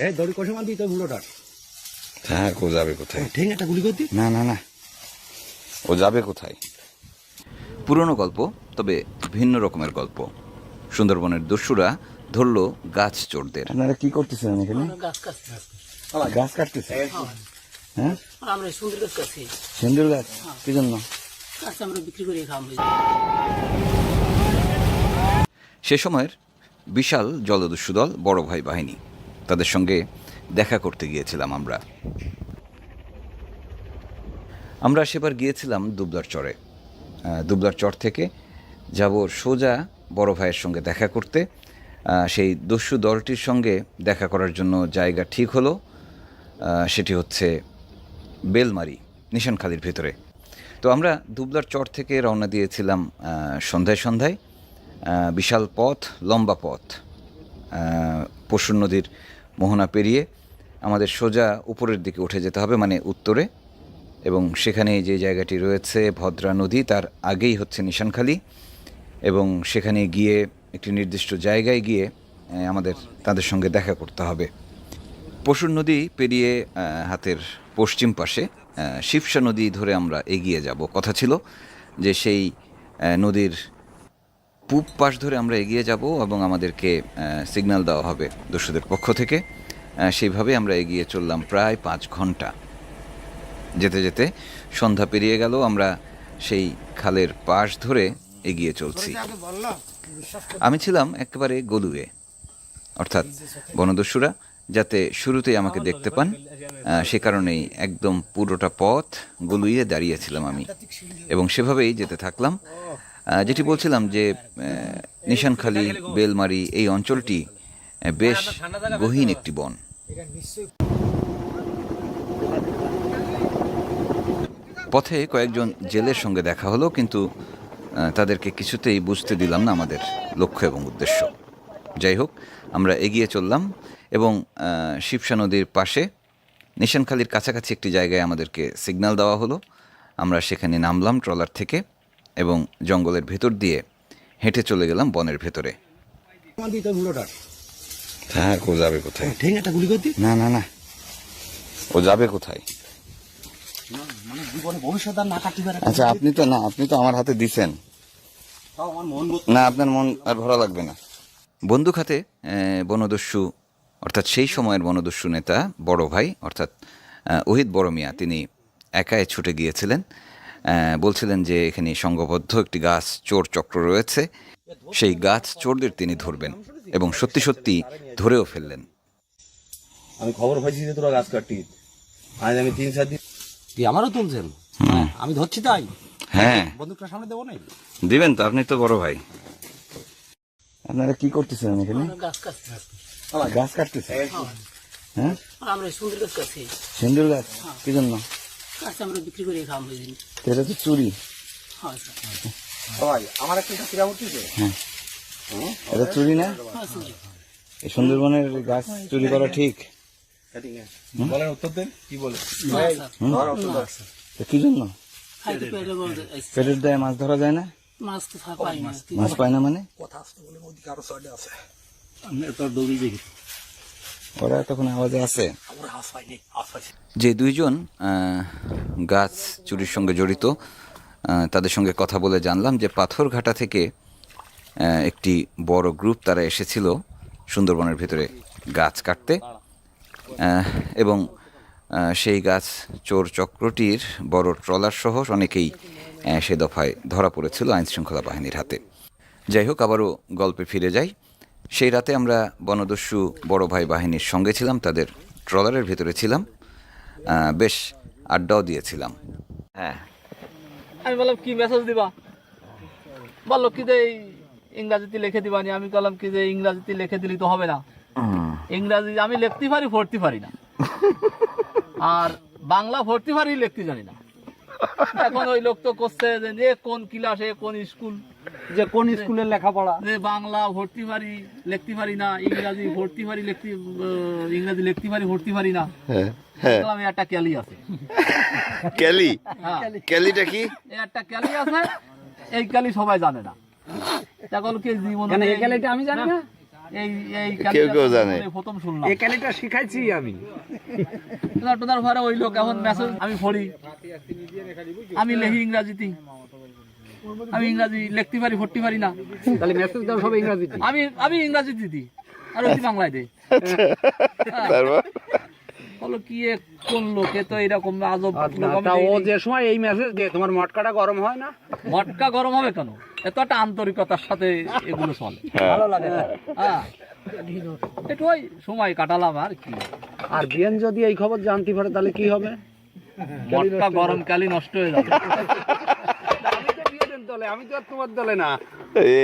এই দড়ি কষে মারবি তো বুড়োটার। হ্যাঁ, ও যাবে কোথায়? ঠিক একটা গুলি করতি। না না না, ও যাবে কোথায়? পুরনো গল্প, তবে ভিন্ন রকমের গল্প। সুন্দরবনের দস্যুরা ধরল গাছ চোরদের। আপনারা কি করতেছেন এখানে? গাছ কাটতেছে। হ্যাঁ, আমরা সুন্দর গাছ কাটছি। সিন্দুর গাছ কি জন্য? গাছ আমরা বিক্রি করে খাওয়া। সে সময়ের বিশাল জলদস্যু দল বড় ভাই বাহিনী, তাদের সঙ্গে দেখা করতে গিয়েছিলাম আমরা সেবার গিয়েছিলাম দুবলার চরে। দুবলার চর থেকে যাব সোজা বড় ভাইয়ের সঙ্গে দেখা করতে। সেই দস্যু দলটির সঙ্গে দেখা করার জন্য জায়গা ঠিক হলো। সেটি হচ্ছে বেলমারি, নিশানখালির ভেতরে। তো আমরা দুবলার চর থেকে রওনা দিয়েছিলাম সন্ধ্যায়। বিশাল পথ, লম্বা পথ, পশুর নদীর মোহনা পেরিয়ে আমাদের সোজা উপরের দিকে উঠে যেতে হবে, মানে উত্তরে। এবং সেখানে যে জায়গাটি রয়েছে ভদ্রা নদী, তার আগেই হচ্ছে নিশানখালি। এবং সেখানে গিয়ে একটি নির্দিষ্ট জায়গায় গিয়ে আমাদের তাদের সঙ্গে দেখা করতে হবে। পশুর নদী পেরিয়ে হাতের পশ্চিম পাশে শিবসা নদী ধরে আমরা এগিয়ে যাব। কথা ছিল যে সেই নদীর পূব পাশ ধরে আমরা এগিয়ে যাব এবং আমাদেরকে সিগন্যাল দেওয়া হবে দস্যুদের পক্ষ থেকে। সেইভাবে আমরা এগিয়ে চললাম প্রায় 5 ঘন্টা। যেতে যেতে সন্ধ্যা পেরিয়ে গেল। আমরা সেই খালের পাশ ধরে এগিয়ে চলছি। আমি ছিলাম একেবারে গলুয়ে, অর্থাৎ বনদস্যুরা যাতে শুরুতেই আমাকে দেখতে পান সে কারণেই একদম পুরোটা পথ গলুইয়ে দাঁড়িয়েছিলাম আমি, এবং সেভাবেই যেতে থাকলাম। যেটি বলছিলাম যে নিশানখালি, বেলমারি এই অঞ্চলটি বেশ গহীন একটি বন। পথে কয়েকজন জেলের সঙ্গে দেখা হলো, কিন্তু তাদেরকে কিছুতেই বুঝতে দিলাম না আমাদের লক্ষ্য এবং উদ্দেশ্য। যাই হোক, আমরা এগিয়ে চললাম এবং শিবসা নদীর পাশে নিশানখালির কাছাকাছি একটি জায়গায় আমাদেরকে সিগন্যাল দেওয়া হলো। আমরা সেখানে নামলাম ট্রলার থেকে এবং জঙ্গলের ভেতর দিয়ে হেঁটে চলে গেলাম বনের ভেতরে। হ্যাঁ, ও যাবে কোথায়? ঠিক একটা গুলি করতি। না না না, ও যাবে কোথায়? আচ্ছা, আপনি তো আমার হাতে দিছেন না, আপনার মন আর ভরা লাগবে না। বন্দুক হাতে বনদস্যু, অর্থাৎ সেই সময়ের বনদস্যু নেতা বড় ভাই, অর্থাৎ ওহিদ বড় মিয়া, তিনি একাই ছুটে গিয়েছিলেন। বলছিলেন যে এখানে সংঘবদ্ধ একটি গাছ চোর চক্র রয়েছে, সেই গাছ চোরদের তিনি ধরবেন, এবং সত্যি সত্যি ধরেও ফেললেন। আমি খবর পাইছি যে তোরা গাছ কাটতি। আজ আমি 3-4 দিন আমারও তুলছেন, আমি ধরছি তাই। হ্যাঁ, বন্দুকটা সামনে দেবো না, দিবেন তো, আপনি তো বড় ভাই। আপনারা কি করতেছেন এখানে? গাছ কাটছি। গাছ কাটতেছে। হ্যাঁ, আমরা সুন্দর গাছ কাটছি। সিন্দুর গাছ কি জন্য? গাছ আমরা বিক্রি করে খাওয়া। এটা তো চুরি। আমার একটা কিরা উঠছে। হ্যাঁ, এটা চুরি না? এই সুন্দরবনের গাছ চুরি করা ঠিক? বলেন, উত্তর দেন, কি বলে? কি জন্য? পেটের দায়ে মাছ ধরা যায় না? মাছ তো পাই না। মাছ পায় না মানে? কথা আসতে বলে ওদিকে আরো 6টা আছে। ওরা তখন আওয়াজে আছে। আমার হাস পাইনি, হাস পাইছি। যে দুইজন গাছ চুরির সঙ্গে জড়িত, তাদের সঙ্গে কথা বলে জানলাম যে পাথরঘাটা থেকে একটি বড় গ্রুপ তারা এসেছিল সুন্দরবনের ভিতরে গাছ কাটতে, এবং সেই গাছ চোর চক্রটির বড় ট্রলার সহ অনেকেই সে দফায় ধরা পড়েছিল আইনশৃঙ্খলা বাহিনীর হাতে। যাই হোক, আবারও গল্পে ফিরে যাই। সেই রাতে আমরা বনদস্যু বড় ভাই বাহিনীর সঙ্গে ছিলাম, তাদের ট্রলারের ভেতরে ছিলাম, বেশ আড্ডাও দিয়েছিলাম। হ্যাঁ, আমি বললাম কি মেসেজ দিবা, বললো কি যে ইংরাজিতে লিখে দিবা নি। আমি বললাম কি যে ইংরাজিতে লিখে দিলি তো হবে না, ইংরাজি আমি লিখতে পারি, পড়তে পারি না, আর বাংলা পড়তে পারি, লিখতে জানি না। এখন ওই লোক তো করছে যে কোন ক্লাসে কোন স্কুল, যে কোন স্কুলের লেখাপড়া, যে বাংলা ভর্তি পারি লিখতে পারি না, ইংরাজি ভর্তি পারি ইংরাজি লিখতে পারি ভর্তি পারি না। আমি একটা ক্যালি আছে। ক্যালি? ক্যালিটা কি? একটা ক্যালি আছে, এই ক্যালি সবাই জানে না। এখন কি জীবন এই ক্যালিটা আমি জানি না। এই এই কেউ কেউ জানে। প্রথম শুনলাম এই ক্যালিটা শিখাইছি আমি। টোনার পরে ওই লোক এখন মেসেজ আমি পড়ি, আমি লেখি ইংরাজিতে, আমি ইংরাজি লিখতে পারি পড়তে পারি না, তাহলে মেসেজ দাও সব ইংরেজিতে। আমি ইংরাজিতে দিই আর ওই বাংলায় দেয়। বলো কি কোন লোকে তো এরকম আজব লোক, আমি তা ও দেখিনি। যে সময় এই মেসেজ দেয় তোমার মটকাটা গরম হয় না? মটকা গরম হবে কেন? এত একটা আন্তরিকতার সাথে এগুলো চলে, ভালো লাগে। হ্যাঁ একটু ওই সময় কাটালাম আর কি। আর বিয়ান যদি এই খবর জানতে পারে তাহলে কি হবে? মটকা গরম কালি নষ্ট হয়ে যাবে। আমি তো বিয়ানের দলে, আমি তো আর তোমার দলে না।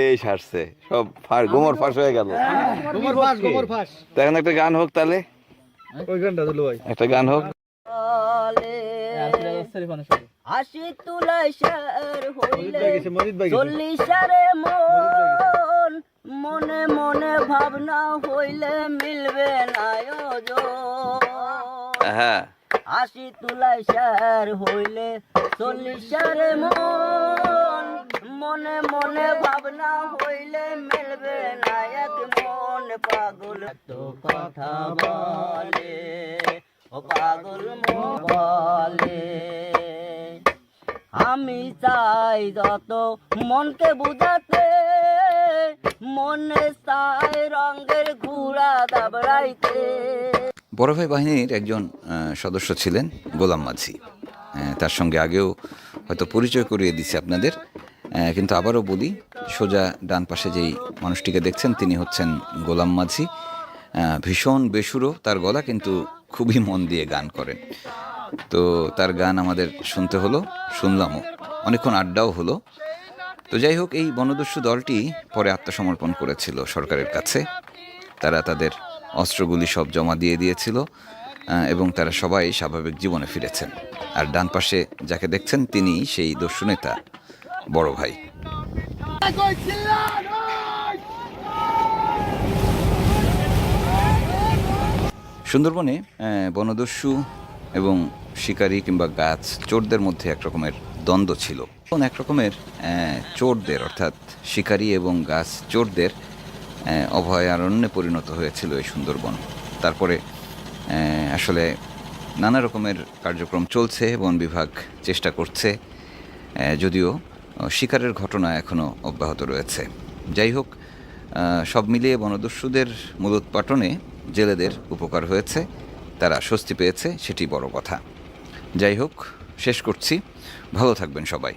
এই সারছে সব গোমর ফাঁস হয়ে গেল। গোবর ফাঁস। তখন একটা গান হোক, তাহলে ওই গানটা দিলো ভাই। একটা গান হোক। হাসি তুলাই শের হইলে মজিদ ভাই গেছে। চল্লিশারে মন, মনে মনে ভাবনা হইলে মিলবে না ওজন। হ্যাঁ, হাসি তুলাই শের হইলে চল্লিশারে মন, মনে মনে ভাবনা হইলে মিলবে না এক মন। পাগল তো কথা বলে, ও পাগল বলে, আমি চাই যত মনকে বুঝাতে, মনে চাই রঙের ঘোড়া দাবড়াইতে। বড় ভাই বাহিনীর একজন সদস্য ছিলেন গোলাম মাঝি। তার সঙ্গে আগেও হয়তো পরিচয় করিয়ে দিছি আপনাদের, কিন্তু আবারও বলি, সোজা ডান পাশে যেই মানুষটিকে দেখছেন তিনি হচ্ছেন গোলাম মাঝি। ভীষণ বেসুরো তার গলা, কিন্তু খুবই মন দিয়ে গান করেন। তো তার গান আমাদের শুনতে হলো, শুনলামও, অনেকক্ষণ আড্ডাও হলো। তো যাই হোক, এই বনদস্যু দলটি পরে আত্মসমর্পণ করেছিল সরকারের কাছে। তারা তাদের অস্ত্রগুলি সব জমা দিয়ে দিয়েছিল এবং তারা সবাই স্বাভাবিক জীবনে ফিরেছেন। আর ডান পাশে যাকে দেখছেন তিনি সেই দস্যু নেতা বড় ভাই। সুন্দরবনে বনদস্যু এবং শিকারী কিংবা গাছ চোরদের মধ্যে একরকমের দ্বন্দ্ব ছিল। এক রকমের চোরদের, অর্থাৎ শিকারী এবং গাছ চোরদের অভয়ারণ্যে পরিণত হয়েছিল এই সুন্দরবন। তারপরে আসলে নানা রকমের কার্যক্রম চলছে, বন বিভাগ চেষ্টা করছে, যদিও শিকারের ঘটনা এখনও অব্যাহত রয়েছে। যাই হোক, সব মিলিয়ে বনদস্যুদের মূলোৎপাটনে জেলেদের উপকার হয়েছে, তারা স্বস্তি পেয়েছে, সেটি বড় কথা। যাই হোক, শেষ করছি। ভালো থাকবেন সবাই।